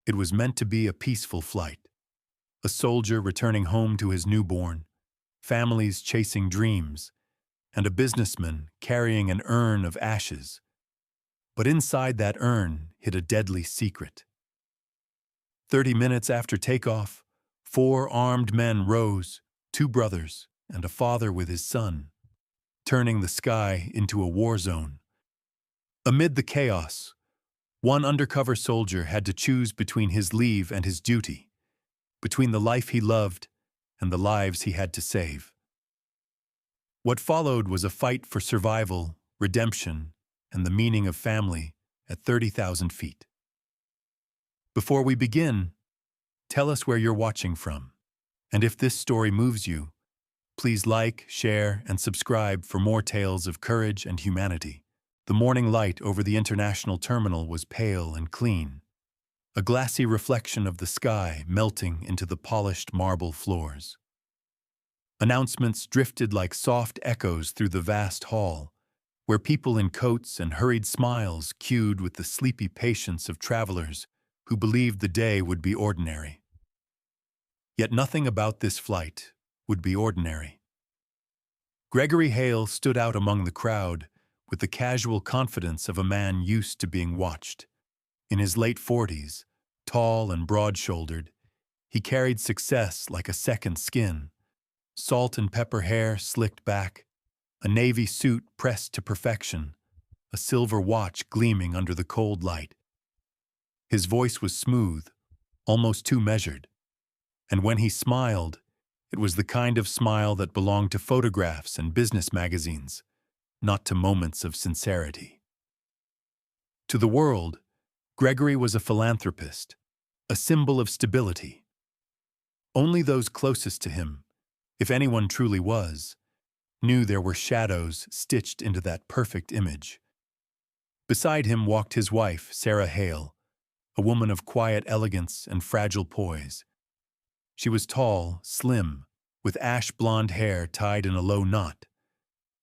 It was meant to be a peaceful flight. A soldier returning home to his newborn, families chasing dreams, and a businessman carrying an urn of ashes. But inside that urn hid a deadly secret. 30 minutes after takeoff, 4 armed men rose, 2 brothers and a father with his son, turning the sky into a war zone. Amid the chaos, one undercover soldier had to choose between his leave and his duty, between the life he loved and the lives he had to save. What followed was a fight for survival, redemption, and the meaning of family at 30,000 feet. Before we begin, tell us where you're watching from, and if this story moves you, please like, share, and subscribe for more tales of courage and humanity. The morning light over the international terminal was pale and clean, a glassy reflection of the sky melting into the polished marble floors. Announcements drifted like soft echoes through the vast hall, where people in coats and hurried smiles queued with the sleepy patience of travelers who believed the day would be ordinary. Yet nothing about this flight would be ordinary. Gregory Hale stood out among the crowd with the casual confidence of a man used to being watched. In his late 40s, tall and broad-shouldered, he carried success like a second skin, salt and pepper hair slicked back, a navy suit pressed to perfection, a silver watch gleaming under the cold light. His voice was smooth, almost too measured, and when he smiled, it was the kind of smile that belonged to photographs and business magazines, not to moments of sincerity. To the world, Gregory was a philanthropist, a symbol of stability. Only those closest to him, if anyone truly was, knew there were shadows stitched into that perfect image. Beside him walked his wife, Sarah Hale, a woman of quiet elegance and fragile poise. She was tall, slim, with ash-blonde hair tied in a low knot,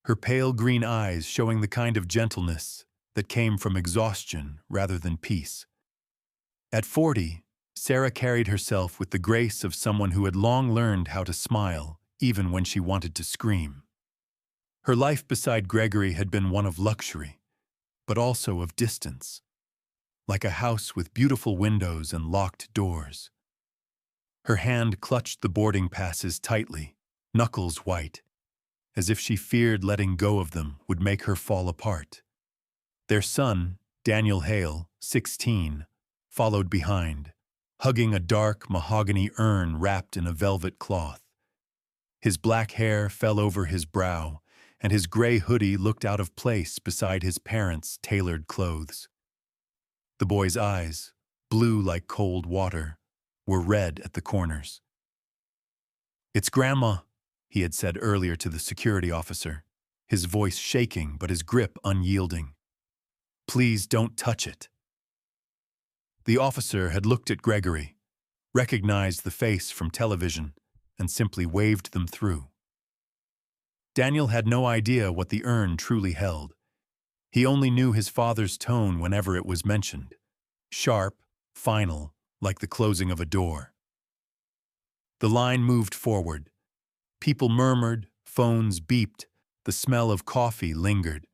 her pale green eyes showing the kind of gentleness that came from exhaustion rather than peace. At 40, Sarah carried herself with the grace of someone who had long learned how to smile, even when she wanted to scream. Her life beside Gregory had been one of luxury, but also of distance, like a house with beautiful windows and locked doors. Her hand clutched the boarding passes tightly, knuckles white, as if she feared letting go of them would make her fall apart. Their son, Daniel Hale, 16, followed behind, hugging a dark mahogany urn wrapped in a velvet cloth. His black hair fell over his brow, and his gray hoodie looked out of place beside his parents' tailored clothes. The boy's eyes, blue like cold water, were red at the corners. "It's Grandma," he had said earlier to the security officer, his voice shaking but his grip unyielding. "Please don't touch it." The officer had looked at Gregory, recognized the face from television, and simply waved them through. Daniel had no idea what the urn truly held. He only knew his father's tone whenever it was mentioned, sharp, final, like the closing of a door. The line moved forward. People murmured, phones beeped, the smell of coffee lingered.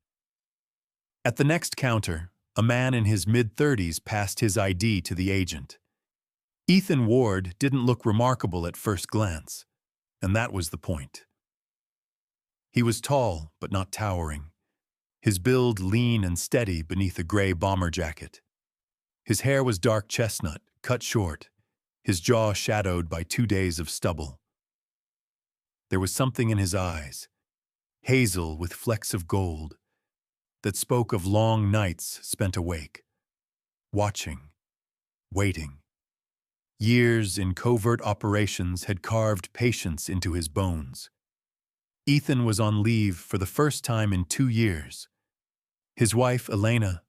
At the next counter, a man in his mid-30s passed his ID to the agent. Ethan Ward didn't look remarkable at first glance, and that was the point. He was tall, but not towering, his build lean and steady beneath a gray bomber jacket. His hair was dark chestnut, cut short, his jaw shadowed by 2 days of stubble. There was something in his eyes, hazel with flecks of gold, that spoke of long nights spent awake, watching, waiting. Years in covert operations had carved patience into his bones. Ethan was on leave for the first time in 2 years. His wife, Elena,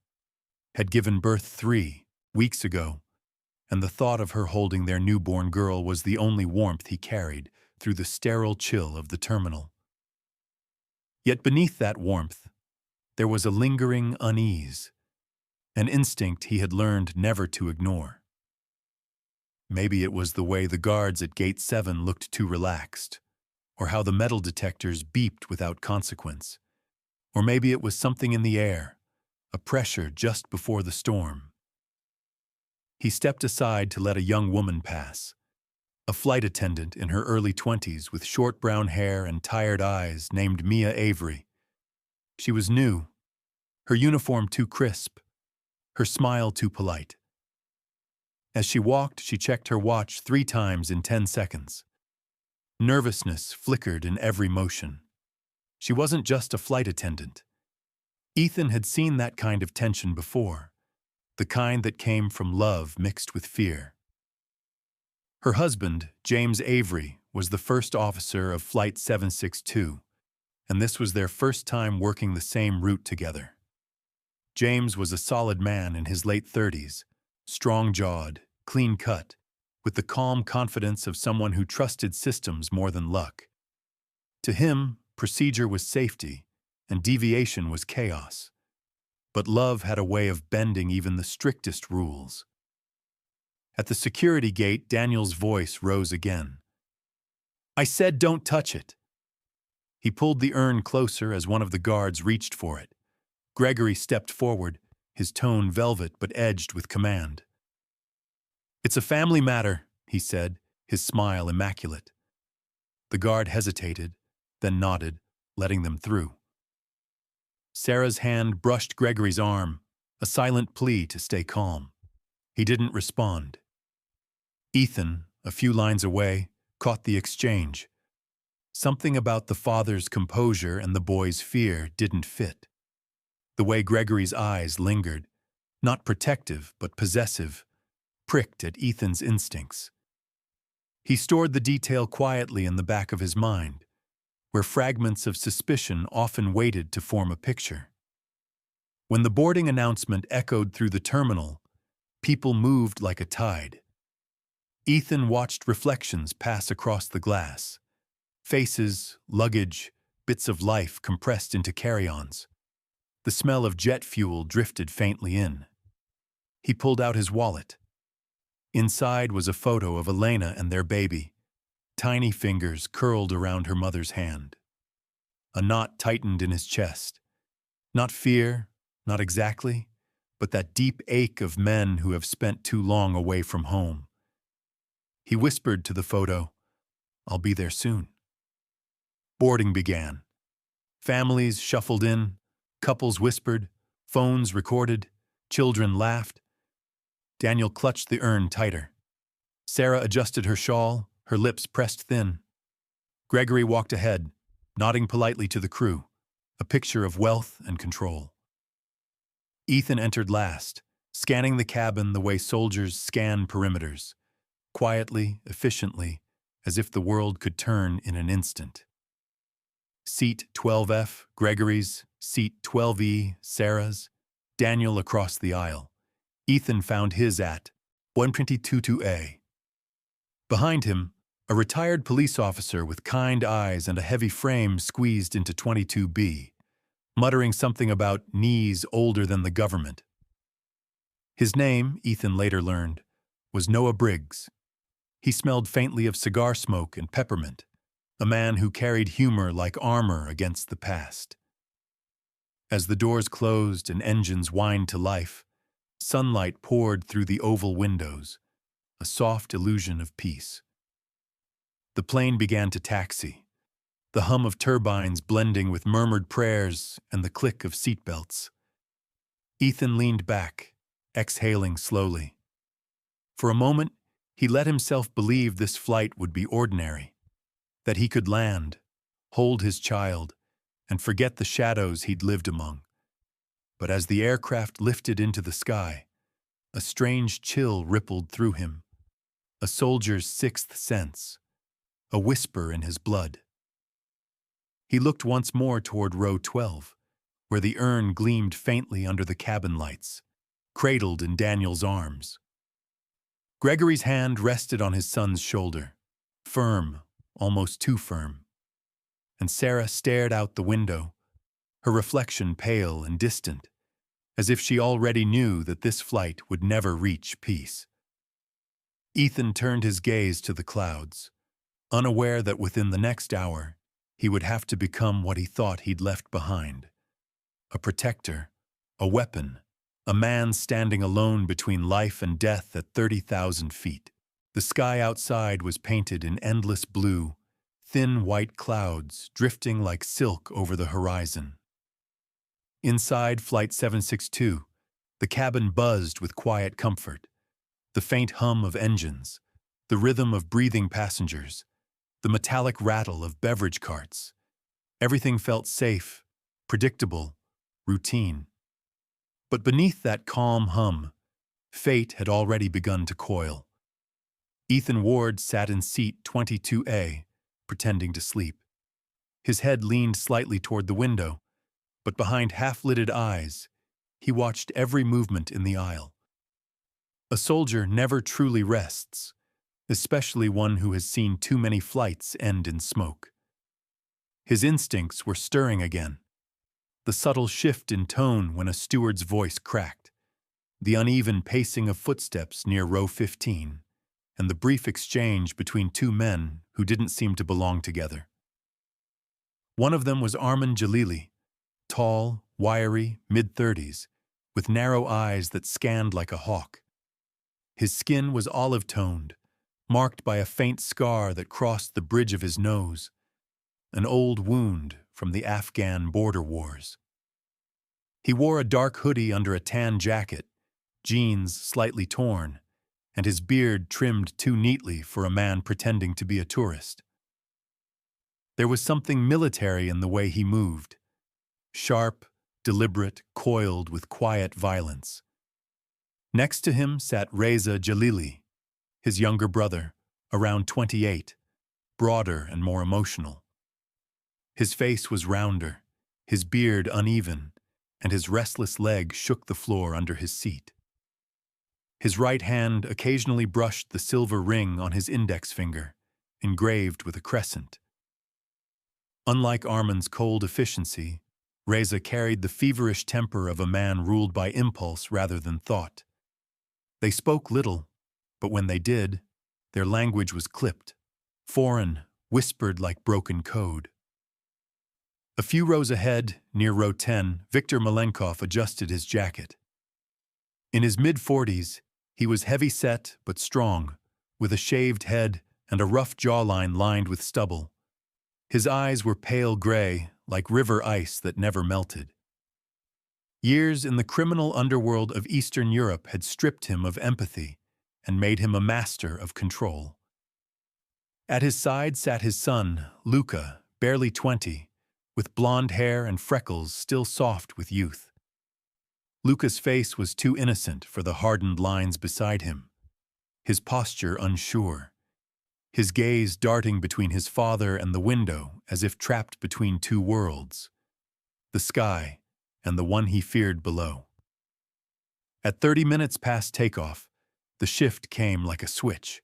had given birth 3 weeks ago, and the thought of her holding their newborn girl was the only warmth he carried through the sterile chill of the terminal. Yet beneath that warmth, there was a lingering unease, an instinct he had learned never to ignore. Maybe it was the way the guards at Gate 7 looked too relaxed, or how the metal detectors beeped without consequence. Or maybe it was something in the air, a pressure just before the storm. He stepped aside to let a young woman pass, a flight attendant in her early 20s with short brown hair and tired eyes named Mia Avery. She was new, her uniform too crisp, her smile too polite. As she walked, she checked her watch 3 times in 10 seconds. Nervousness flickered in every motion. She wasn't just a flight attendant. Ethan had seen that kind of tension before, the kind that came from love mixed with fear. Her husband, James Avery, was the first officer of Flight 762, and this was their first time working the same route together. James was a solid man in his late 30s, strong-jawed, clean-cut, with the calm confidence of someone who trusted systems more than luck. To him, procedure was safety, and deviation was chaos. But love had a way of bending even the strictest rules. At the security gate, Daniel's voice rose again. "I said don't touch it." He pulled the urn closer as one of the guards reached for it. Gregory stepped forward, his tone velvet but edged with command. "It's a family matter," he said, his smile immaculate. The guard hesitated, then nodded, letting them through. Sarah's hand brushed Gregory's arm, a silent plea to stay calm. He didn't respond. Ethan, a few lines away, caught the exchange. Something about the father's composure and the boy's fear didn't fit. The way Gregory's eyes lingered, not protective but possessive, pricked at Ethan's instincts. He stored the detail quietly in the back of his mind, where fragments of suspicion often waited to form a picture. When the boarding announcement echoed through the terminal, people moved like a tide. Ethan watched reflections pass across the glass. Faces, luggage, bits of life compressed into carry-ons. The smell of jet fuel drifted faintly in. He pulled out his wallet. Inside was a photo of Elena and their baby, tiny fingers curled around her mother's hand. A knot tightened in his chest. Not fear, not exactly, but that deep ache of men who have spent too long away from home. He whispered to the photo, "I'll be there soon." Boarding began. Families shuffled in, couples whispered, phones recorded, children laughed. Daniel clutched the urn tighter. Sarah adjusted her shawl, her lips pressed thin. Gregory walked ahead, nodding politely to the crew, a picture of wealth and control. Ethan entered last, scanning the cabin the way soldiers scan perimeters, quietly, efficiently, as if the world could turn in an instant. Seat 12F, Gregory's, Seat 12E, Sarah's, Daniel across the aisle. Ethan found his at 122A. Behind him, a retired police officer with kind eyes and a heavy frame squeezed into 22B, muttering something about knees older than the government. His name, Ethan later learned, was Noah Briggs. He smelled faintly of cigar smoke and peppermint, a man who carried humor like armor against the past. As the doors closed and engines whined to life, sunlight poured through the oval windows, a soft illusion of peace. The plane began to taxi, the hum of turbines blending with murmured prayers and the click of seatbelts. Ethan leaned back, exhaling slowly. For a moment, he let himself believe this flight would be ordinary, that he could land, hold his child, and forget the shadows he'd lived among. But as the aircraft lifted into the sky, a strange chill rippled through him, a soldier's sixth sense, a whisper in his blood. He looked once more toward row 12, where the urn gleamed faintly under the cabin lights, cradled in Daniel's arms. Gregory's hand rested on his son's shoulder, firm, almost too firm. And Sarah stared out the window, her reflection pale and distant, as if she already knew that this flight would never reach peace. Ethan turned his gaze to the clouds, unaware that within the next hour, he would have to become what he thought he'd left behind. A protector, a weapon, a man standing alone between life and death at 30,000 feet. The sky outside was painted in endless blue, thin white clouds drifting like silk over the horizon. Inside Flight 762, the cabin buzzed with quiet comfort. The faint hum of engines, the rhythm of breathing passengers, the metallic rattle of beverage carts. Everything felt safe, predictable, routine. But beneath that calm hum, fate had already begun to coil. Ethan Ward sat in seat 22A, pretending to sleep. His head leaned slightly toward the window, but behind half-lidded eyes, he watched every movement in the aisle. A soldier never truly rests, especially one who has seen too many flights end in smoke. His instincts were stirring again. The subtle shift in tone when a steward's voice cracked, the uneven pacing of footsteps near row 15, and the brief exchange between two men who didn't seem to belong together. One of them was Arman Jalili, tall, wiry, mid-30s, with narrow eyes that scanned like a hawk. His skin was olive-toned, marked by a faint scar that crossed the bridge of his nose, an old wound from the Afghan border wars. He wore a dark hoodie under a tan jacket, jeans slightly torn, and his beard trimmed too neatly for a man pretending to be a tourist. There was something military in the way he moved, sharp, deliberate, coiled with quiet violence. Next to him sat Reza Jalili, his younger brother, around 28, broader and more emotional. His face was rounder, his beard uneven, and his restless leg shook the floor under his seat. His right hand occasionally brushed the silver ring on his index finger, engraved with a crescent. Unlike Arman's cold efficiency, Reza carried the feverish temper of a man ruled by impulse rather than thought. They spoke little, but when they did, their language was clipped, foreign, whispered like broken code. A few rows ahead, near row 10, Viktor Malenkov adjusted his jacket. In his mid-40s, he was heavy-set but strong, with a shaved head and a rough jawline lined with stubble. His eyes were pale gray, like river ice that never melted. Years in the criminal underworld of Eastern Europe had stripped him of empathy and made him a master of control. At his side sat his son, Luka, barely 20, with blonde hair and freckles still soft with youth. Luka's face was too innocent for the hardened lines beside him, his posture unsure, his gaze darting between his father and the window as if trapped between two worlds, the sky and the one he feared below. At 30 minutes past takeoff, the shift came like a switch.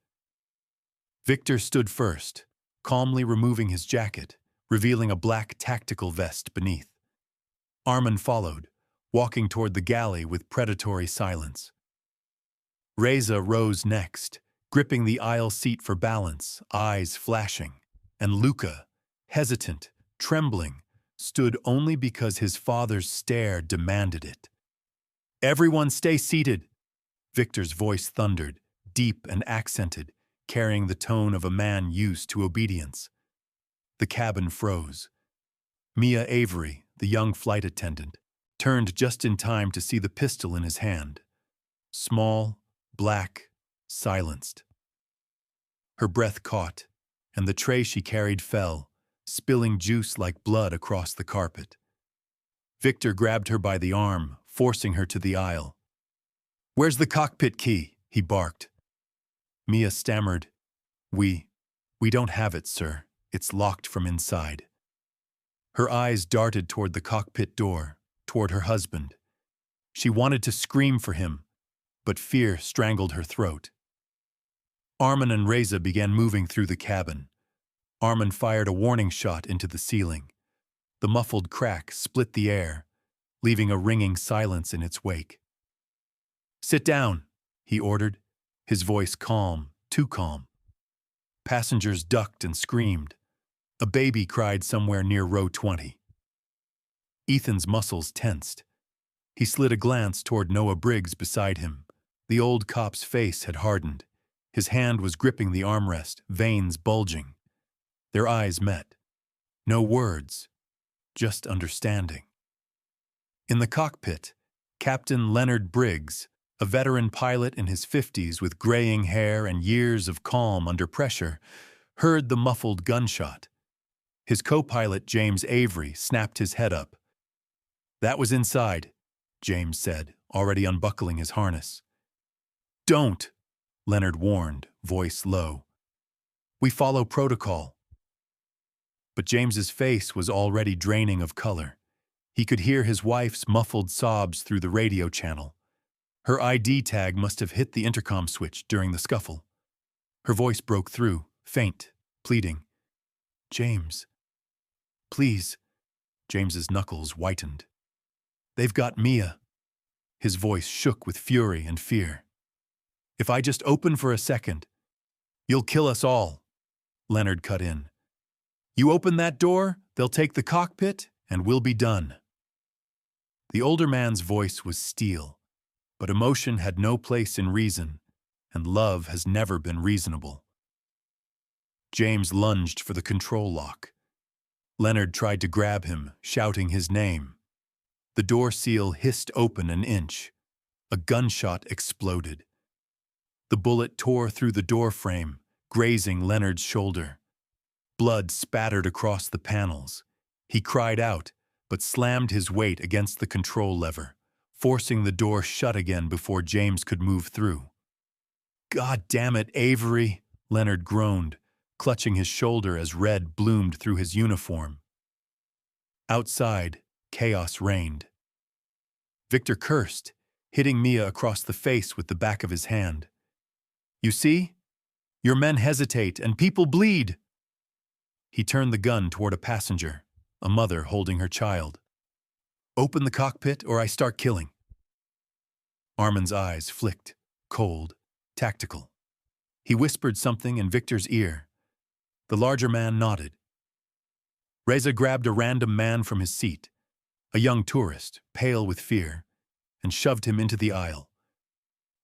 Viktor stood first, calmly removing his jacket, revealing a black tactical vest beneath. Arman followed, walking toward the galley with predatory silence. Reza rose next, gripping the aisle seat for balance, eyes flashing, and Luka, hesitant, trembling, stood only because his father's stare demanded it. "Everyone stay seated," Viktor's voice thundered, deep and accented, carrying the tone of a man used to obedience. The cabin froze. Mia Avery, the young flight attendant, turned just in time to see the pistol in his hand. Small, black, silenced. Her breath caught, and the tray she carried fell, spilling juice like blood across the carpet. Viktor grabbed her by the arm, forcing her to the aisle. "Where's the cockpit key?" he barked. Mia stammered, We don't have it, sir. It's locked from inside." Her eyes darted toward the cockpit door, toward her husband. She wanted to scream for him, but fear strangled her throat. Arman and Reza began moving through the cabin. Arman fired a warning shot into the ceiling. The muffled crack split the air, leaving a ringing silence in its wake. "Sit down," he ordered, his voice calm, too calm. Passengers ducked and screamed. A baby cried somewhere near row 20. Ethan's muscles tensed. He slid a glance toward Noah Briggs beside him. The old cop's face had hardened. His hand was gripping the armrest, veins bulging. Their eyes met. No words, just understanding. In the cockpit, Captain Leonard Briggs, a veteran pilot in his 50s with graying hair and years of calm under pressure, heard the muffled gunshot. His co-pilot, James Avery, snapped his head up. "That was inside," James said, already unbuckling his harness. "Don't," Leonard warned, voice low. "We follow protocol." But James's face was already draining of color. He could hear his wife's muffled sobs through the radio channel. Her ID tag must have hit the intercom switch during the scuffle. Her voice broke through, faint, pleading. "James, please." James's knuckles whitened. "They've got Mia." His voice shook with fury and fear. "If I just open for a second, you'll kill us all," Leonard cut in. "You open that door, they'll take the cockpit, and we'll be done." The older man's voice was steel, but emotion had no place in reason, and love has never been reasonable. James lunged for the control lock. Leonard tried to grab him, shouting his name. The door seal hissed open an inch. A gunshot exploded. The bullet tore through the door frame, grazing Leonard's shoulder. Blood spattered across the panels. He cried out, but slammed his weight against the control lever, forcing the door shut again before James could move through. "God damn it, Avery," Leonard groaned, clutching his shoulder as red bloomed through his uniform. Outside, chaos reigned. Victor cursed, hitting Mia across the face with the back of his hand. "You see? Your men hesitate and people bleed." He turned the gun toward a passenger, a mother holding her child. "Open the cockpit or I start killing." Armin's eyes flicked, cold, tactical. He whispered something in Victor's ear. The larger man nodded. Reza grabbed a random man from his seat, a young tourist, pale with fear, and shoved him into the aisle.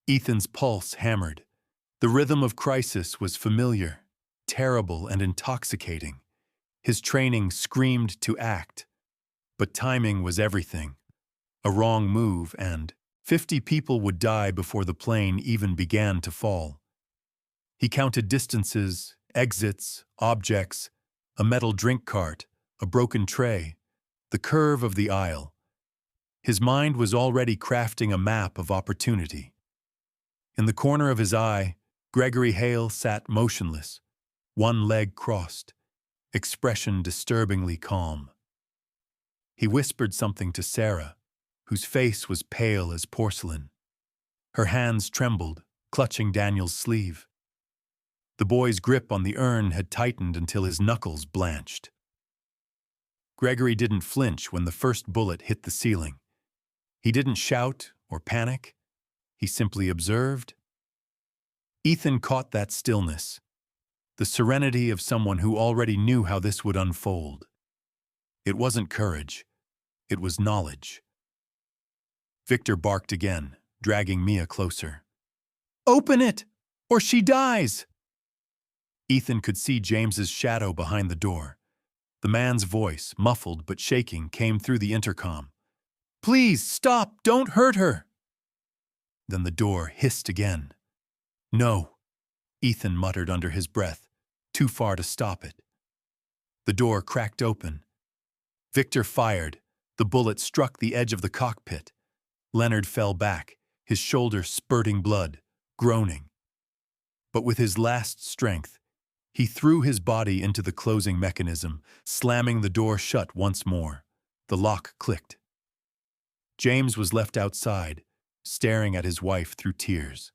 Ethan's pulse hammered. The rhythm of crisis was familiar, terrible and intoxicating. His training screamed to act. But timing was everything. A wrong move and 50 people would die before the plane even began to fall. He counted distances, exits, objects, a metal drink cart, a broken tray, the curve of the aisle. His mind was already crafting a map of opportunity. In the corner of his eye, Gregory Hale sat motionless, one leg crossed, expression disturbingly calm. He whispered something to Sarah, whose face was pale as porcelain. Her hands trembled, clutching Daniel's sleeve. The boy's grip on the urn had tightened until his knuckles blanched. Gregory didn't flinch when the first bullet hit the ceiling. He didn't shout or panic. He simply observed. Ethan caught that stillness, the serenity of someone who already knew how this would unfold. It wasn't courage. It was knowledge. Victor barked again, dragging Mia closer. "Open it, or she dies!" Ethan could see James's shadow behind the door. The man's voice, muffled but shaking, came through the intercom. "Please, stop! Don't hurt her!" Then the door hissed again. "No," Ethan muttered under his breath, too far to stop it. The door cracked open. Victor fired. The bullet struck the edge of the cockpit. Leonard fell back, his shoulder spurting blood, groaning. But with his last strength, he threw his body into the closing mechanism, slamming the door shut once more. The lock clicked. James was left outside, staring at his wife through tears.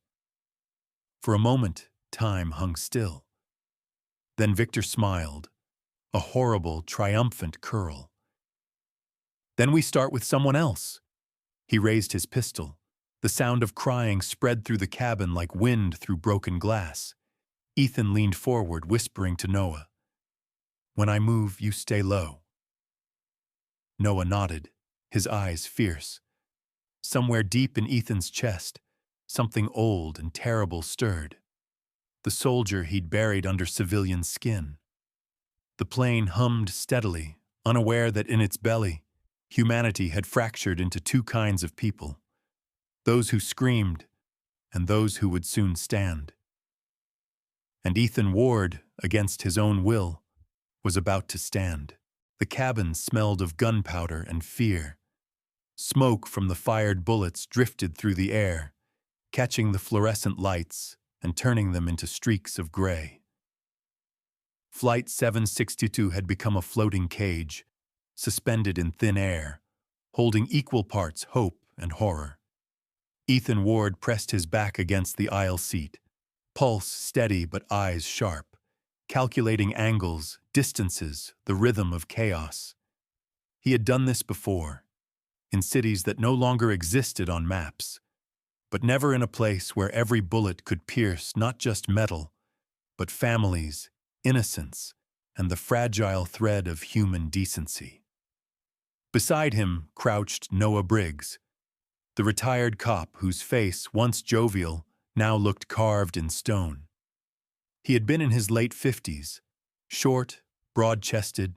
For a moment, time hung still. Then Victor smiled, a horrible, triumphant curl. "Then we start with someone else." He raised his pistol. The sound of crying spread through the cabin like wind through broken glass. Ethan leaned forward, whispering to Noah, "When I move, you stay low." Noah nodded, his eyes fierce. Somewhere deep in Ethan's chest, something old and terrible stirred. The soldier he'd buried under civilian skin. The plane hummed steadily, unaware that in its belly, humanity had fractured into two kinds of people, those who screamed and those who would soon stand. And Ethan Ward, against his own will, was about to stand. The cabin smelled of gunpowder and fear. Smoke from the fired bullets drifted through the air, catching the fluorescent lights and turning them into streaks of gray. Flight 762 had become a floating cage, suspended in thin air, holding equal parts hope and horror. Ethan Ward pressed his back against the aisle seat, pulse steady but eyes sharp, calculating angles, distances, the rhythm of chaos. He had done this before, in cities that no longer existed on maps, but never in a place where every bullet could pierce not just metal, but families, innocence, and the fragile thread of human decency. Beside him crouched Noah Briggs, the retired cop whose face, once jovial, now looked carved in stone. He had been in his late 50s, short, broad-chested,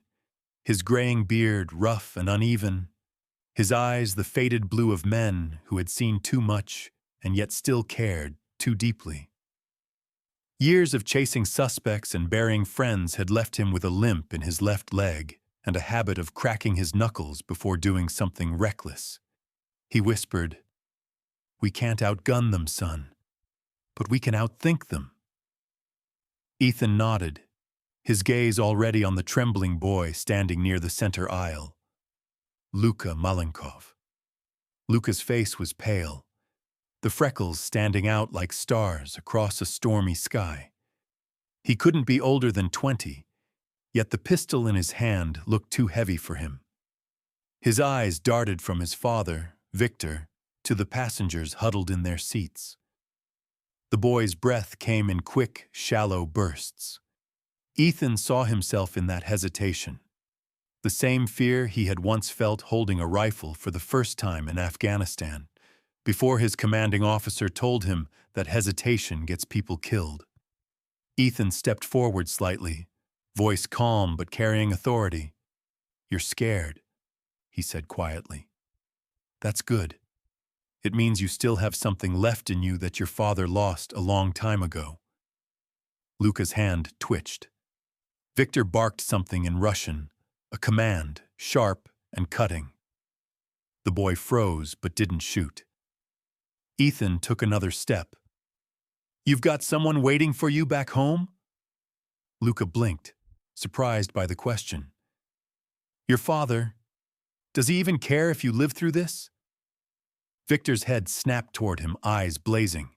his graying beard rough and uneven, his eyes the faded blue of men who had seen too much and yet still cared too deeply. Years of chasing suspects and burying friends had left him with a limp in his left leg and a habit of cracking his knuckles before doing something reckless. He whispered, "We can't outgun them, son, but we can outthink them." Ethan nodded, his gaze already on the trembling boy standing near the center aisle. Luka Malenkov. Luka's face was pale, the freckles standing out like stars across a stormy sky. He couldn't be older than 20, yet the pistol in his hand looked too heavy for him. His eyes darted from his father, Victor, to the passengers huddled in their seats. The boy's breath came in quick, shallow bursts. Ethan saw himself in that hesitation, the same fear he had once felt holding a rifle for the first time in Afghanistan, before his commanding officer told him that hesitation gets people killed. Ethan stepped forward slightly, voice calm but carrying authority. "You're scared," he said quietly. "That's good. It means you still have something left in you that your father lost a long time ago." Luka's hand twitched. Victor barked something in Russian, a command, sharp and cutting. The boy froze but didn't shoot. Ethan took another step. "You've got someone waiting for you back home?" Luka blinked, surprised by the question. "Your father, does he even care if you live through this?" Victor's head snapped toward him, eyes blazing.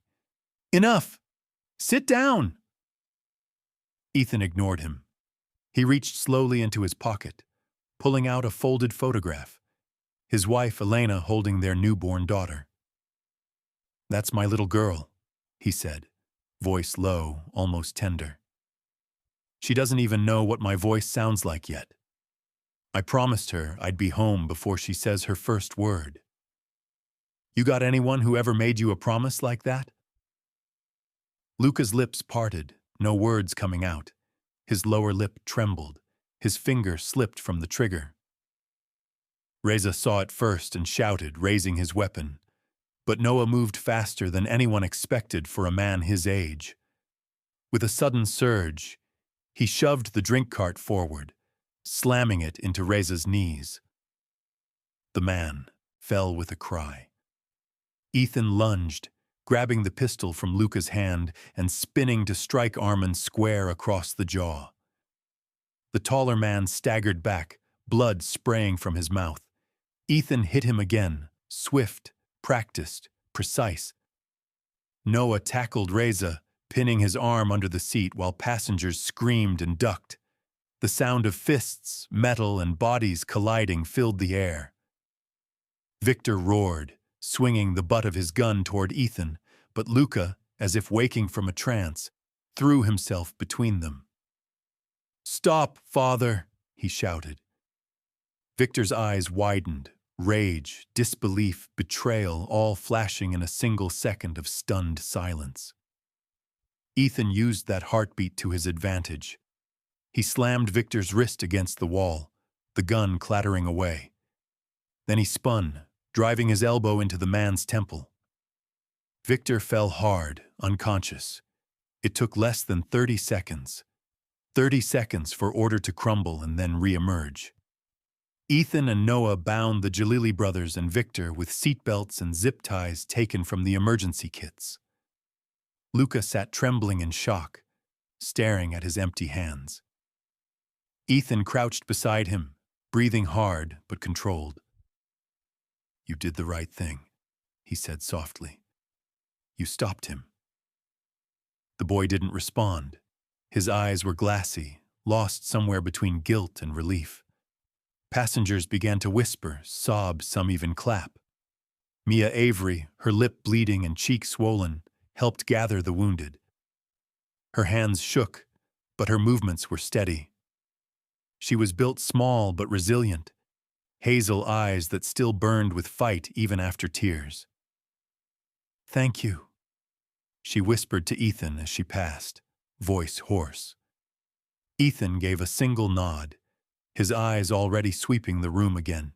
"Enough! Sit down!" Ethan ignored him. He reached slowly into his pocket, pulling out a folded photograph, his wife Elena holding their newborn daughter. "That's my little girl," he said, voice low, almost tender. "She doesn't even know what my voice sounds like yet. I promised her I'd be home before she says her first word. You got anyone who ever made you a promise like that?" Luka's lips parted, no words coming out. His lower lip trembled. His finger slipped from the trigger. Reza saw it first and shouted, raising his weapon. But Noah moved faster than anyone expected for a man his age. With a sudden surge, he shoved the drink cart forward, slamming it into Reza's knees. The man fell with a cry. Ethan lunged, grabbing the pistol from Luka's hand and spinning to strike Armand square across the jaw. The taller man staggered back, blood spraying from his mouth. Ethan hit him again, swift, practiced, precise. Noah tackled Reza, pinning his arm under the seat while passengers screamed and ducked. The sound of fists, metal, and bodies colliding filled the air. Victor roared, swinging the butt of his gun toward Ethan, but Luka, as if waking from a trance, threw himself between them. "Stop, father!" he shouted. Victor's eyes widened, rage, disbelief, betrayal, all flashing in a single second of stunned silence. Ethan used that heartbeat to his advantage. He slammed Victor's wrist against the wall, the gun clattering away. Then he spun, driving his elbow into the man's temple. Victor fell hard, unconscious. It took less than 30 seconds. 30 seconds for order to crumble and then re-emerge. Ethan and Noah bound the Jalili brothers and Victor with seatbelts and zip ties taken from the emergency kits. Luca sat trembling in shock, staring at his empty hands. Ethan crouched beside him, breathing hard but controlled. "You did the right thing," he said softly. "You stopped him." The boy didn't respond. His eyes were glassy, lost somewhere between guilt and relief. Passengers began to whisper, sob, some even clap. Mia Avery, her lip bleeding and cheek swollen, helped gather the wounded. Her hands shook, but her movements were steady. She was built small but resilient, hazel eyes that still burned with fight even after tears. "Thank you," she whispered to Ethan as she passed, voice hoarse. Ethan gave a single nod, his eyes already sweeping the room again.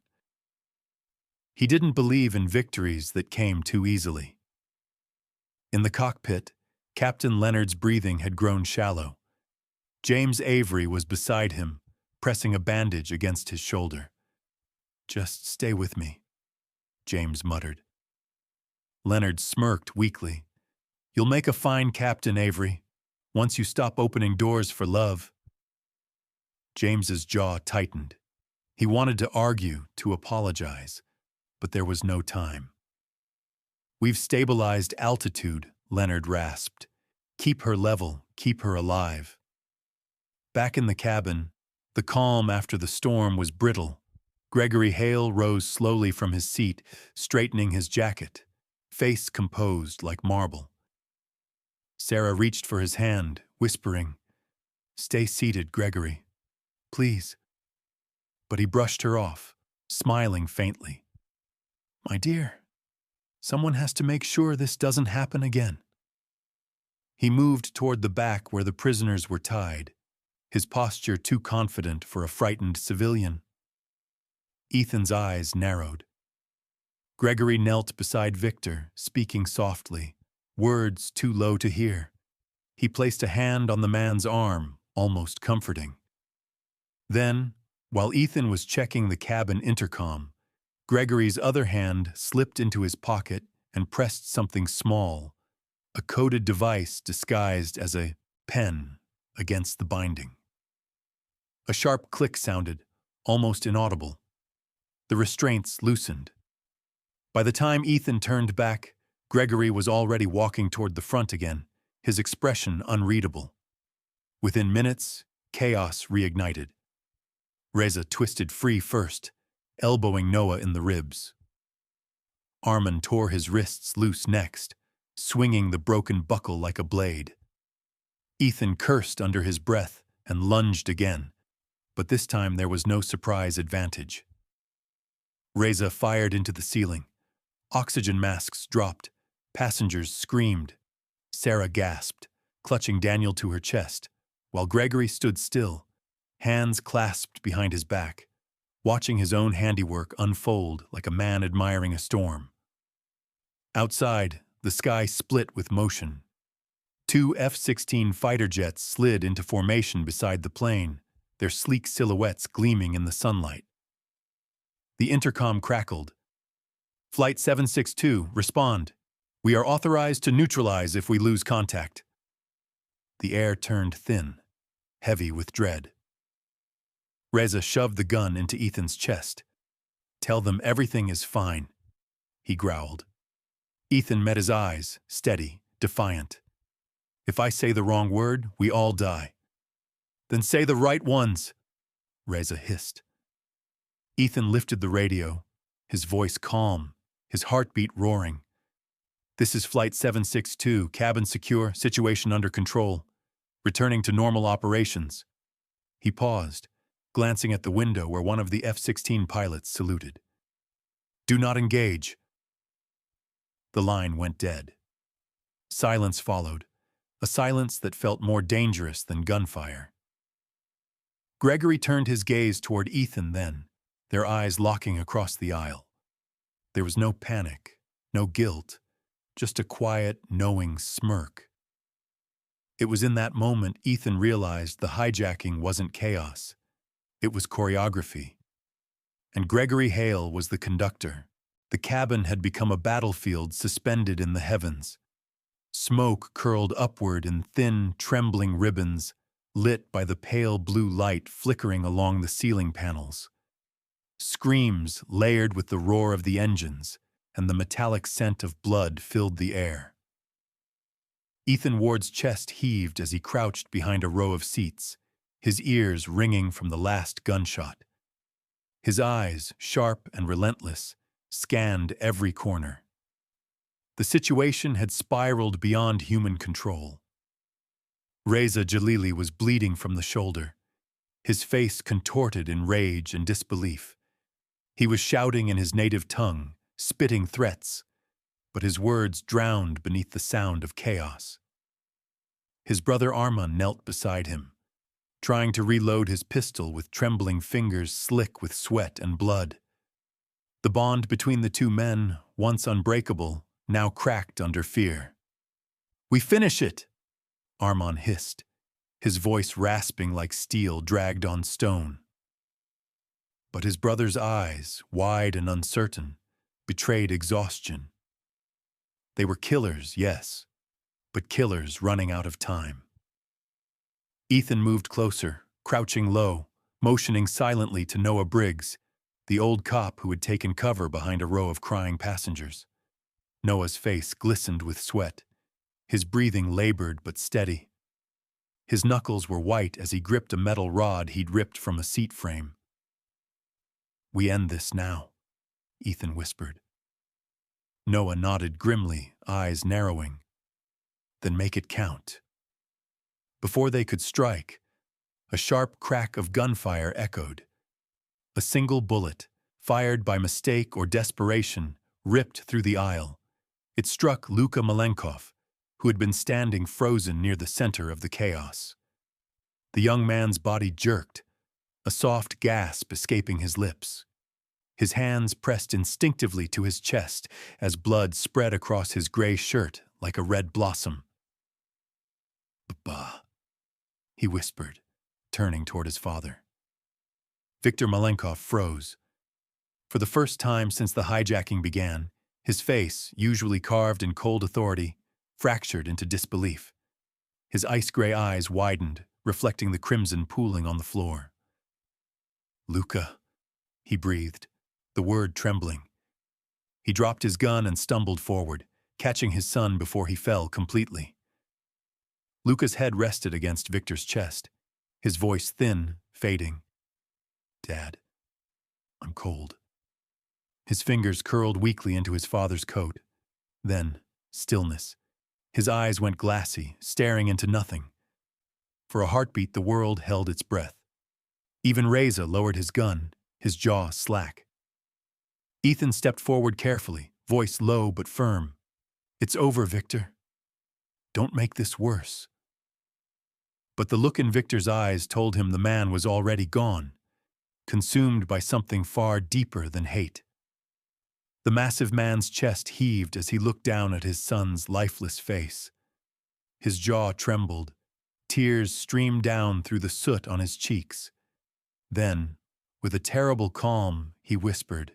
He didn't believe in victories that came too easily. In the cockpit, Captain Leonard's breathing had grown shallow. James Avery was beside him, pressing a bandage against his shoulder. "Just stay with me," James muttered. Leonard smirked weakly. "You'll make a fine captain, Avery, once you stop opening doors for love." James's jaw tightened. He wanted to argue, to apologize, but there was no time. "We've stabilized altitude," Leonard rasped. "Keep her level, keep her alive." Back in the cabin, the calm after the storm was brittle. Gregory Hale rose slowly from his seat, straightening his jacket, face composed like marble. Sarah reached for his hand, whispering, "Stay seated, Gregory. Please." But he brushed her off, smiling faintly. "My dear, someone has to make sure this doesn't happen again." He moved toward the back where the prisoners were tied, his posture too confident for a frightened civilian. Ethan's eyes narrowed. Gregory knelt beside Victor, speaking softly, words too low to hear. He placed a hand on the man's arm, almost comforting. Then, while Ethan was checking the cabin intercom, Gregory's other hand slipped into his pocket and pressed something small, a coded device disguised as a pen, against the binding. A sharp click sounded, almost inaudible. The restraints loosened. By the time Ethan turned back, Gregory was already walking toward the front again, his expression unreadable. Within minutes, chaos reignited. Reza twisted free first, elbowing Noah in the ribs. Armin tore his wrists loose next, swinging the broken buckle like a blade. Ethan cursed under his breath and lunged again, but this time there was no surprise advantage. Reza fired into the ceiling. Oxygen masks dropped. Passengers screamed. Sarah gasped, clutching Daniel to her chest, while Gregory stood still, hands clasped behind his back, watching his own handiwork unfold like a man admiring a storm. Outside, the sky split with motion. 2 F-16 fighter jets slid into formation beside the plane, their sleek silhouettes gleaming in the sunlight. The intercom crackled. "Flight 762, respond. We are authorized to neutralize if we lose contact." The air turned thin, heavy with dread. Reza shoved the gun into Ethan's chest. "Tell them everything is fine," he growled. Ethan met his eyes, steady, defiant. "If I say the wrong word, we all die." "Then say the right ones," Reza hissed. Ethan lifted the radio, his voice calm, his heartbeat roaring. "This is Flight 762, cabin secure, situation under control. returning to normal operations. He paused, glancing at the window where one of the F-16 pilots saluted. "Do not engage." The line went dead. Silence followed, a silence that felt more dangerous than gunfire. Gregory turned his gaze toward Ethan then, their eyes locking across the aisle. There was no panic, no guilt, just a quiet, knowing smirk. It was in that moment Ethan realized the hijacking wasn't chaos. It was choreography. And Gregory Hale was the conductor. The cabin had become a battlefield suspended in the heavens. Smoke curled upward in thin, trembling ribbons, lit by the pale blue light flickering along the ceiling panels. Screams layered with the roar of the engines, and the metallic scent of blood filled the air. Ethan Ward's chest heaved as he crouched behind a row of seats, his ears ringing from the last gunshot. His eyes, sharp and relentless, scanned every corner. The situation had spiraled beyond human control. Reza Jalili was bleeding from the shoulder, his face contorted in rage and disbelief. He was shouting in his native tongue, spitting threats, but his words drowned beneath the sound of chaos. His brother Arman knelt beside him, trying to reload his pistol with trembling fingers slick with sweat and blood. The bond between the two men, once unbreakable, now cracked under fear. "We finish it!" Arman hissed, his voice rasping like steel dragged on stone. But his brother's eyes, wide and uncertain, betrayed exhaustion. They were killers, yes, but killers running out of time. Ethan moved closer, crouching low, motioning silently to Noah Briggs, the old cop who had taken cover behind a row of crying passengers. Noah's face glistened with sweat, his breathing labored but steady. His knuckles were white as he gripped a metal rod he'd ripped from a seat frame. "We end this now," Ethan whispered. Noah nodded grimly, eyes narrowing. "Then make it count." Before they could strike, a sharp crack of gunfire echoed. A single bullet, fired by mistake or desperation, ripped through the aisle. It struck Luka Malenkov, who had been standing frozen near the center of the chaos. The young man's body jerked, a soft gasp escaping his lips. His hands pressed instinctively to his chest as blood spread across his gray shirt like a red blossom. "Bah," he whispered, turning toward his father. Viktor Malenkov froze. For the first time since the hijacking began, his face, usually carved in cold authority, fractured into disbelief. His ice-gray eyes widened, reflecting the crimson pooling on the floor. "Luka," he breathed, the word trembling. He dropped his gun and stumbled forward, catching his son before he fell completely. Luka's head rested against Victor's chest, his voice thin, fading. "Dad, I'm cold." His fingers curled weakly into his father's coat. Then, stillness. His eyes went glassy, staring into nothing. For a heartbeat, the world held its breath. Even Reza lowered his gun, his jaw slack. Ethan stepped forward carefully, voice low but firm. "It's over, Victor. Don't make this worse." But the look in Victor's eyes told him the man was already gone, consumed by something far deeper than hate. The massive man's chest heaved as he looked down at his son's lifeless face. His jaw trembled, tears streamed down through the soot on his cheeks. Then, with a terrible calm, he whispered,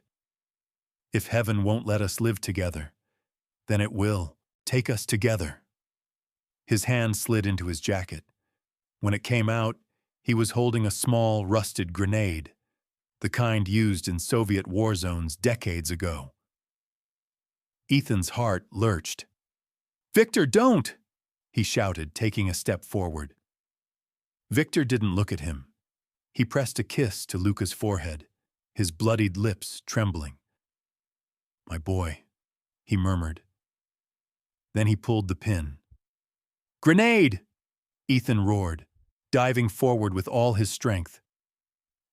"If heaven won't let us live together, then it will take us together." His hand slid into his jacket. When it came out, he was holding a small, rusted grenade, the kind used in Soviet war zones decades ago. Ethan's heart lurched. "Victor, don't!" he shouted, taking a step forward. Victor didn't look at him. He pressed a kiss to Luka's forehead, his bloodied lips trembling. "My boy," he murmured. Then he pulled the pin. "Grenade!" Ethan roared, diving forward with all his strength.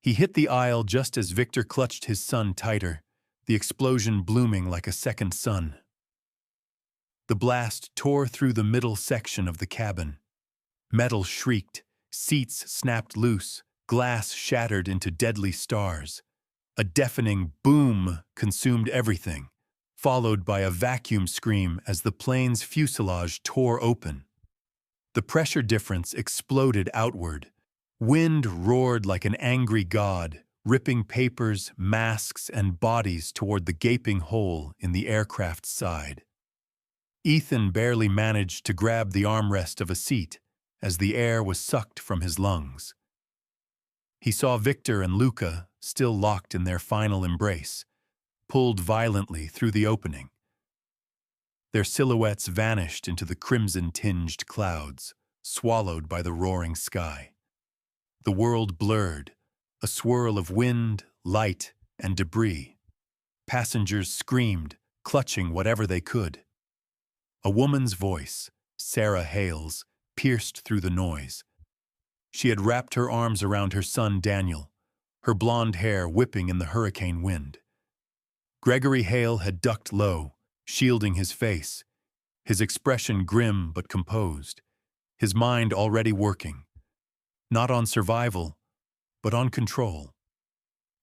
He hit the aisle just as Victor clutched his son tighter, the explosion blooming like a second sun. The blast tore through the middle section of the cabin. Metal shrieked, seats snapped loose, glass shattered into deadly stars. A deafening boom consumed everything, followed by a vacuum scream as the plane's fuselage tore open. The pressure difference exploded outward. Wind roared like an angry god, ripping papers, masks, and bodies toward the gaping hole in the aircraft's side. Ethan barely managed to grab the armrest of a seat as the air was sucked from his lungs. He saw Victor and Luca, still locked in their final embrace, pulled violently through the opening. Their silhouettes vanished into the crimson-tinged clouds, swallowed by the roaring sky. The world blurred, a swirl of wind, light, and debris. Passengers screamed, clutching whatever they could. A woman's voice, Sarah Hales, pierced through the noise. She had wrapped her arms around her son Daniel, her blonde hair whipping in the hurricane wind. Gregory Hale had ducked low, shielding his face, his expression grim but composed, his mind already working. Not on survival, but on control.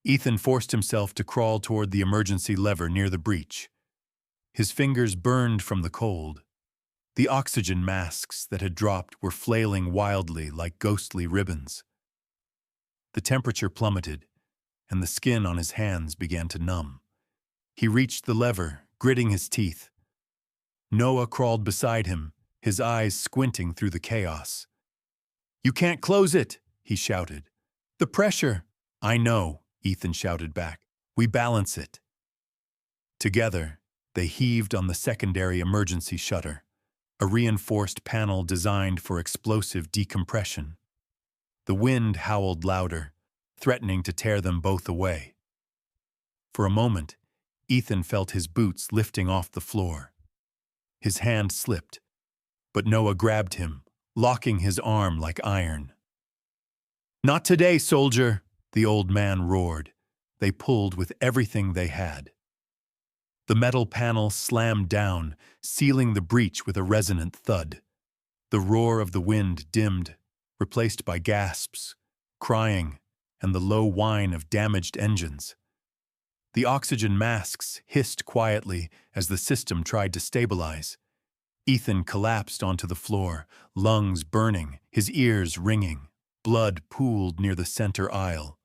Ethan forced himself to crawl toward the emergency lever near the breach. His fingers burned from the cold. The oxygen masks that had dropped were flailing wildly like ghostly ribbons. The temperature plummeted, and the skin on his hands began to numb. He reached the lever, gritting his teeth. Noah crawled beside him, his eyes squinting through the chaos. "You can't close it," he shouted. "The pressure." "I know," Ethan shouted back. "We balance it." Together, they heaved on the secondary emergency shutter, a reinforced panel designed for explosive decompression. The wind howled louder, threatening to tear them both away. For a moment, Ethan felt his boots lifting off the floor. His hand slipped, but Noah grabbed him, locking his arm like iron. "Not today, soldier," the old man roared. They pulled with everything they had. The metal panel slammed down, sealing the breach with a resonant thud. The roar of the wind dimmed, replaced by gasps, crying, and the low whine of damaged engines. The oxygen masks hissed quietly as the system tried to stabilize. Ethan collapsed onto the floor, lungs burning, his ears ringing. Blood pooled near the center aisle.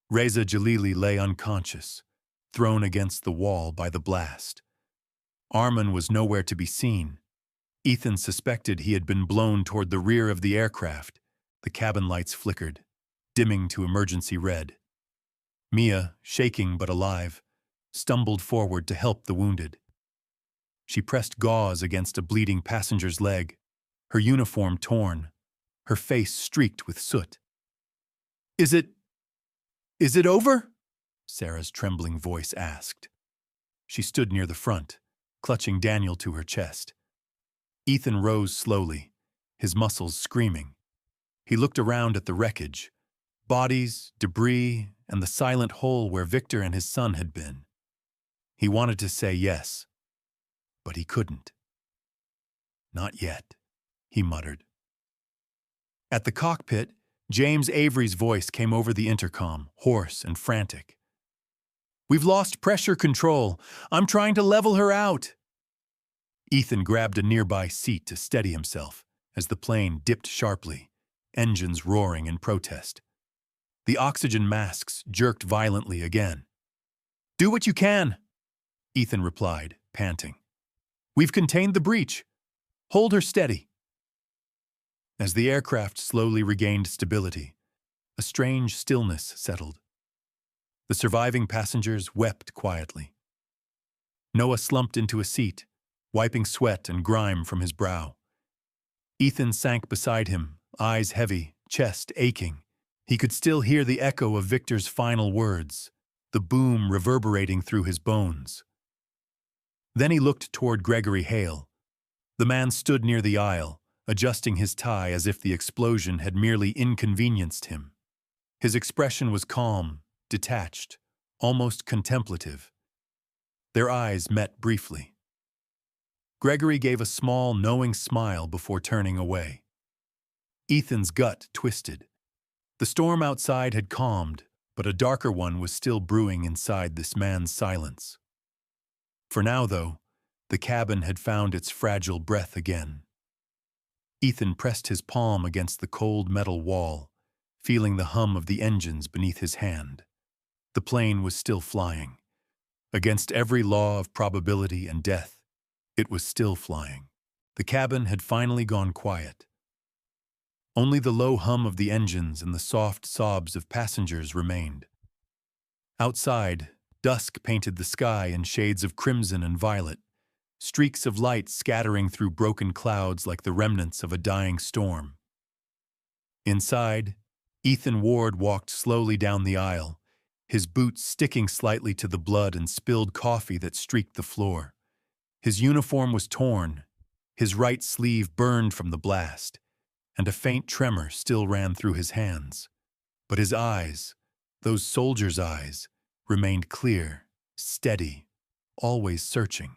Reza Jalili lay unconscious, thrown against the wall by the blast. Arman was nowhere to be seen. Ethan suspected he had been blown toward the rear of the aircraft. The cabin lights flickered, dimming to emergency red. Mia, shaking but alive, stumbled forward to help the wounded. She pressed gauze against a bleeding passenger's leg, her uniform torn, her face streaked with soot. Is it over?" Sarah's trembling voice asked. She stood near the front, clutching Daniel to her chest. Ethan rose slowly, his muscles screaming. He looked around at the wreckage, bodies, debris, and the silent hole where Victor and his son had been. He wanted to say yes, but he couldn't. "Not yet," he muttered. At the cockpit, James Avery's voice came over the intercom, hoarse and frantic. "We've lost pressure control. I'm trying to level her out." Ethan grabbed a nearby seat to steady himself as the plane dipped sharply, engines roaring in protest. The oxygen masks jerked violently again. "Do what you can," Ethan replied, panting. "We've contained the breach. Hold her steady." As the aircraft slowly regained stability, a strange stillness settled. The surviving passengers wept quietly. Noah slumped into a seat, wiping sweat and grime from his brow. Ethan sank beside him, eyes heavy, chest aching. He could still hear the echo of Victor's final words, the boom reverberating through his bones. Then he looked toward Gregory Hale. The man stood near the aisle, adjusting his tie as if the explosion had merely inconvenienced him. His expression was calm, detached, almost contemplative. Their eyes met briefly. Gregory gave a small, knowing smile before turning away. Ethan's gut twisted. The storm outside had calmed, but a darker one was still brewing inside this man's silence. For now, though, the cabin had found its fragile breath again. Ethan pressed his palm against the cold metal wall, feeling the hum of the engines beneath his hand. The plane was still flying. Against every law of probability and death, it was still flying. The cabin had finally gone quiet. Only the low hum of the engines and the soft sobs of passengers remained. Outside, dusk painted the sky in shades of crimson and violet, streaks of light scattering through broken clouds like the remnants of a dying storm. Inside, Ethan Ward walked slowly down the aisle, his boots sticking slightly to the blood and spilled coffee that streaked the floor. His uniform was torn, his right sleeve burned from the blast, and a faint tremor still ran through his hands. But his eyes, those soldiers' eyes, remained clear, steady, always searching.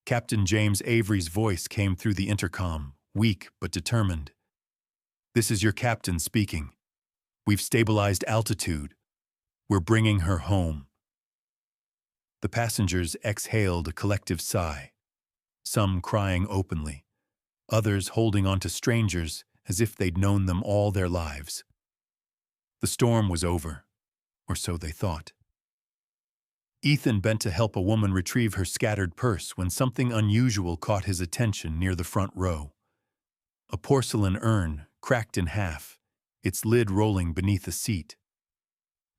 Captain James Avery's voice came through the intercom, weak but determined. "This is your captain speaking. We've stabilized altitude. We're bringing her home." The passengers exhaled a collective sigh, some crying openly, others holding on to strangers as if they'd known them all their lives. The storm was over, or so they thought. Ethan bent to help a woman retrieve her scattered purse when something unusual caught his attention near the front row. A porcelain urn, cracked in half, its lid rolling beneath a seat.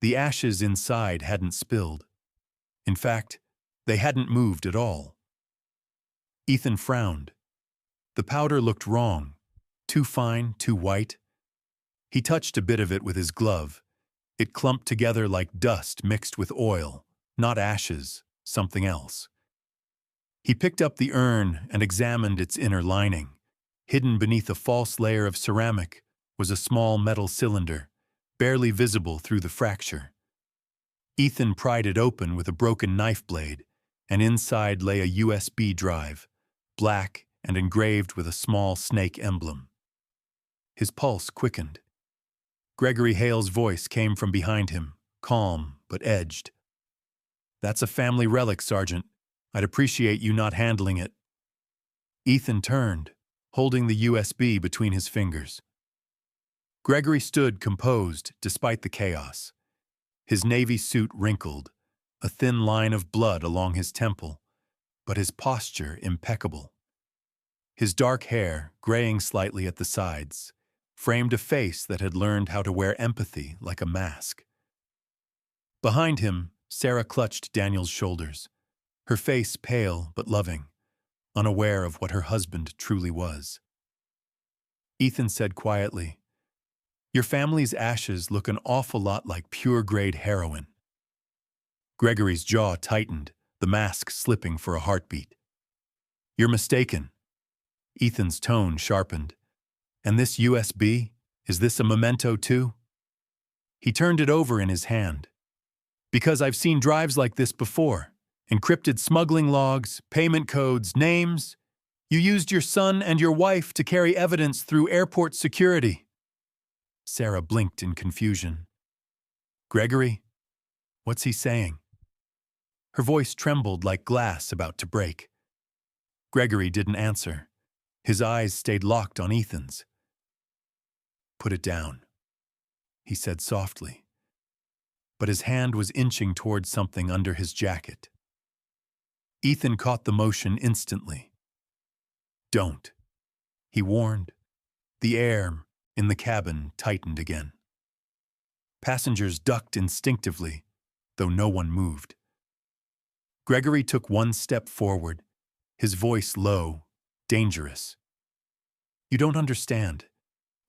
The ashes inside hadn't spilled. In fact, they hadn't moved at all. Ethan frowned. The powder looked wrong, too fine, too white. He touched a bit of it with his glove. It clumped together like dust mixed with oil, not ashes, something else. He picked up the urn and examined its inner lining. Hidden beneath a false layer of ceramic was a small metal cylinder, barely visible through the fracture. Ethan pried it open with a broken knife blade, and inside lay a USB drive, black and engraved with a small snake emblem. His pulse quickened. Gregory Hale's voice came from behind him, calm but edged. "That's a family relic, Sergeant. I'd appreciate you not handling it." Ethan turned, holding the USB between his fingers. Gregory stood composed despite the chaos. His navy suit wrinkled, a thin line of blood along his temple, but his posture impeccable. His dark hair, graying slightly at the sides, framed a face that had learned how to wear empathy like a mask. Behind him, Sarah clutched Daniel's shoulders, her face pale but loving, unaware of what her husband truly was. Ethan said quietly, "Your family's ashes look an awful lot like pure-grade heroin." Gregory's jaw tightened, the mask slipping for a heartbeat. "You're mistaken." Ethan's tone sharpened. "And this USB, is this a memento too?" He turned it over in his hand. "Because I've seen drives like this before. Encrypted smuggling logs, payment codes, names. You used your son and your wife to carry evidence through airport security." Sarah blinked in confusion. "Gregory, what's he saying?" Her voice trembled like glass about to break. Gregory didn't answer. His eyes stayed locked on Ethan's. "Put it down," he said softly. But his hand was inching toward something under his jacket. Ethan caught the motion instantly. "Don't," he warned. The air in the cabin tightened again. Passengers ducked instinctively, though no one moved. Gregory took one step forward, his voice low, dangerous. "You don't understand.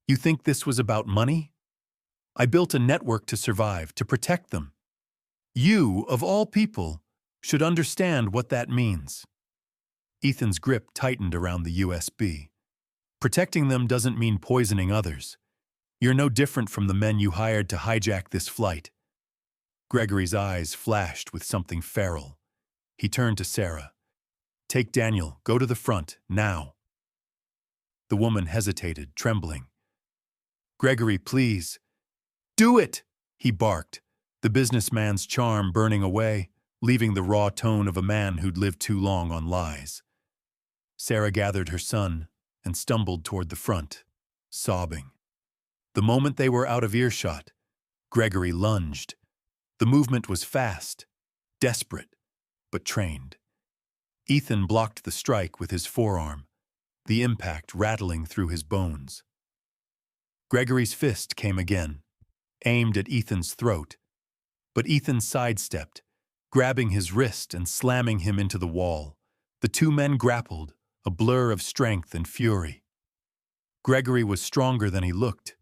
You think this was about money? I built a network to survive, to protect them. You, of all people, should understand what that means." Ethan's grip tightened around the USB. Protecting them doesn't mean poisoning others. You're no different from the men you hired to hijack this flight. Gregory's eyes flashed with something feral. He turned to Sarah. Take Daniel, go to the front, now. The woman hesitated, trembling. Gregory, please. Do it, he barked, the businessman's charm burning away, leaving the raw tone of a man who'd lived too long on lies. Sarah gathered her son and stumbled toward the front, sobbing. The moment they were out of earshot, Gregory lunged. The movement was fast, desperate, but trained. Ethan blocked the strike with his forearm, the impact rattling through his bones. Gregory's fist came again, aimed at Ethan's throat, but Ethan sidestepped, grabbing his wrist and slamming him into the wall. The two men grappled, a blur of strength and fury. Gregory was stronger than he looked.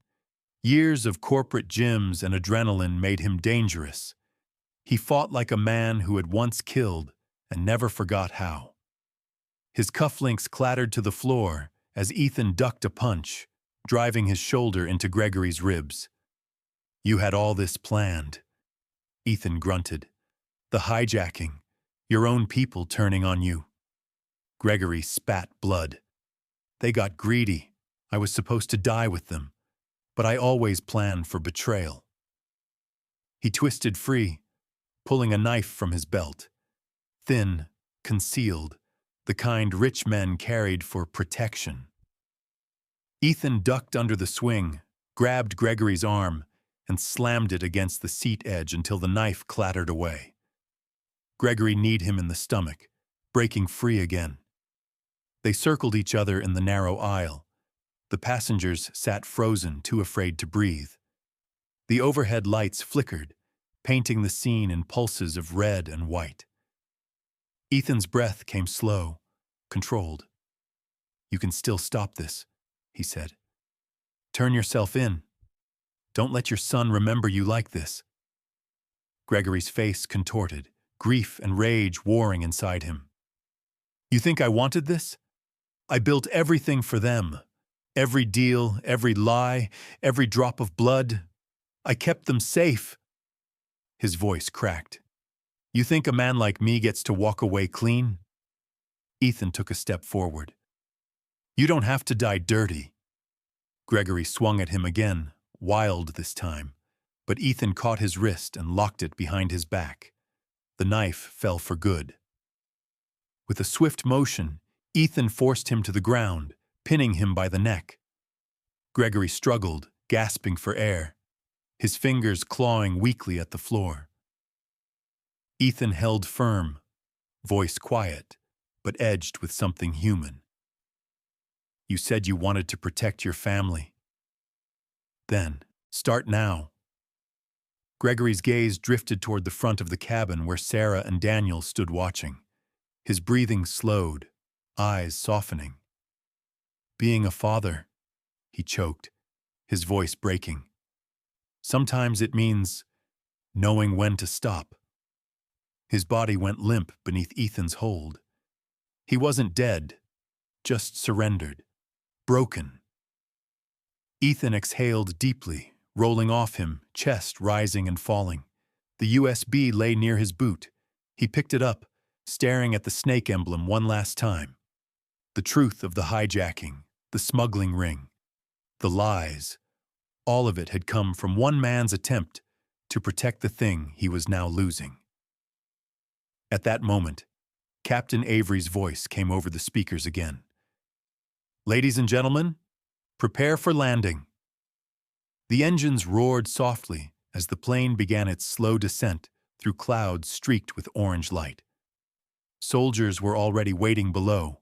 Years of corporate gyms and adrenaline made him dangerous. He fought like a man who had once killed and never forgot how. His cufflinks clattered to the floor as Ethan ducked a punch, driving his shoulder into Gregory's ribs. You had all this planned, Ethan grunted. The hijacking, your own people turning on you. Gregory spat blood. They got greedy. I was supposed to die with them, but I always planned for betrayal. He twisted free, pulling a knife from his belt. Thin, concealed, the kind rich men carried for protection. Ethan ducked under the swing, grabbed Gregory's arm, and slammed it against the seat edge until the knife clattered away. Gregory kneed him in the stomach, breaking free again. They circled each other in the narrow aisle. The passengers sat frozen, too afraid to breathe. The overhead lights flickered, painting the scene in pulses of red and white. Ethan's breath came slow, controlled. You can still stop this, he said. Turn yourself in. Don't let your son remember you like this. Gregory's face contorted, grief and rage warring inside him. You think I wanted this? I built everything for them. Every deal, every lie, every drop of blood. I kept them safe. His voice cracked. You think a man like me gets to walk away clean? Ethan took a step forward. You don't have to die dirty. Gregory swung at him again, wild this time, but Ethan caught his wrist and locked it behind his back. The knife fell for good. With a swift motion, Ethan forced him to the ground, pinning him by the neck. Gregory struggled, gasping for air, his fingers clawing weakly at the floor. Ethan held firm, voice quiet, but edged with something human. You said you wanted to protect your family. Then, start now. Gregory's gaze drifted toward the front of the cabin where Sarah and Daniel stood watching. His breathing slowed, eyes softening. Being a father, he choked, his voice breaking. Sometimes it means knowing when to stop. His body went limp beneath Ethan's hold. He wasn't dead, just surrendered, broken. Ethan exhaled deeply, rolling off him, chest rising and falling. The USB lay near his boot. He picked it up, staring at the snake emblem one last time. The truth of the hijacking, the smuggling ring, the lies, all of it had come from one man's attempt to protect the thing he was now losing. At that moment, Captain Avery's voice came over the speakers again. Ladies and gentlemen, prepare for landing. The engines roared softly as the plane began its slow descent through clouds streaked with orange light. Soldiers were already waiting below,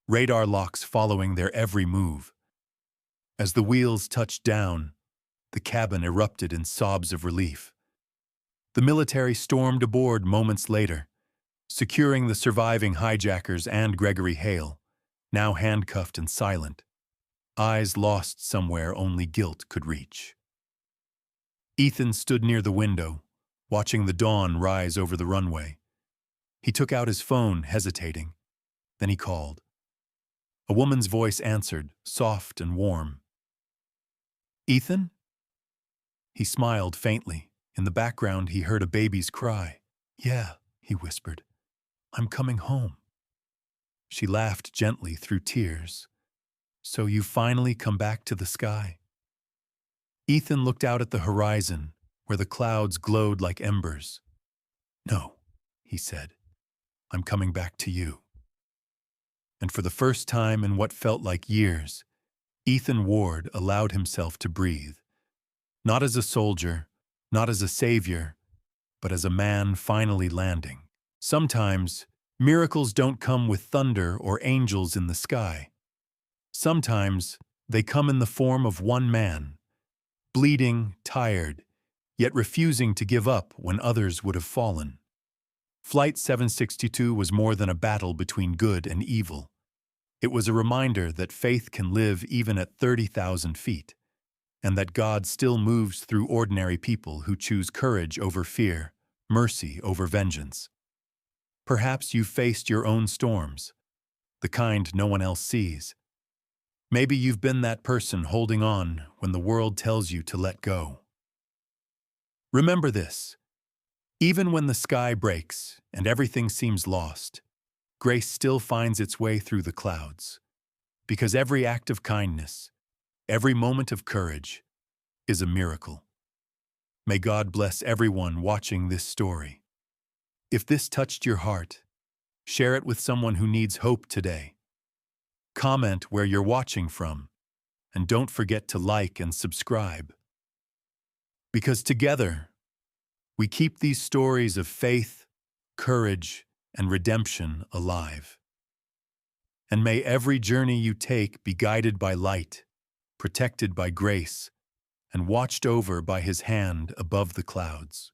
radar locks following their every move. As the wheels touched down, the cabin erupted in sobs of relief. The military stormed aboard moments later, securing the surviving hijackers and Gregory Hale, now handcuffed and silent, eyes lost somewhere only guilt could reach. Ethan stood near the window, watching the dawn rise over the runway. He took out his phone, hesitating. Then he called. A woman's voice answered, soft and warm. "Ethan?" He smiled faintly. In the background, he heard a baby's cry. "Yeah," he whispered. "I'm coming home." She laughed gently through tears. "So you finally come back to the sky?" Ethan looked out at the horizon, where the clouds glowed like embers. "No," he said. "I'm coming back to you." And for the first time in what felt like years, Ethan Ward allowed himself to breathe. Not as a soldier, not as a savior, but as a man finally landing. Sometimes, miracles don't come with thunder or angels in the sky. Sometimes, they come in the form of one man, bleeding, tired, yet refusing to give up when others would have fallen. Flight 762 was more than a battle between good and evil. It was a reminder that faith can live even at 30,000 feet, and that God still moves through ordinary people who choose courage over fear, mercy over vengeance. Perhaps you've faced your own storms, the kind no one else sees. Maybe you've been that person holding on when the world tells you to let go. Remember this: even when the sky breaks and everything seems lost, grace still finds its way through the clouds, because every act of kindness, every moment of courage, is a miracle. May God bless everyone watching this story. If this touched your heart, share it with someone who needs hope today. Comment where you're watching from, and don't forget to like and subscribe. Because together, we keep these stories of faith, courage, and redemption alive. And may every journey you take be guided by light, protected by grace, and watched over by His hand above the clouds.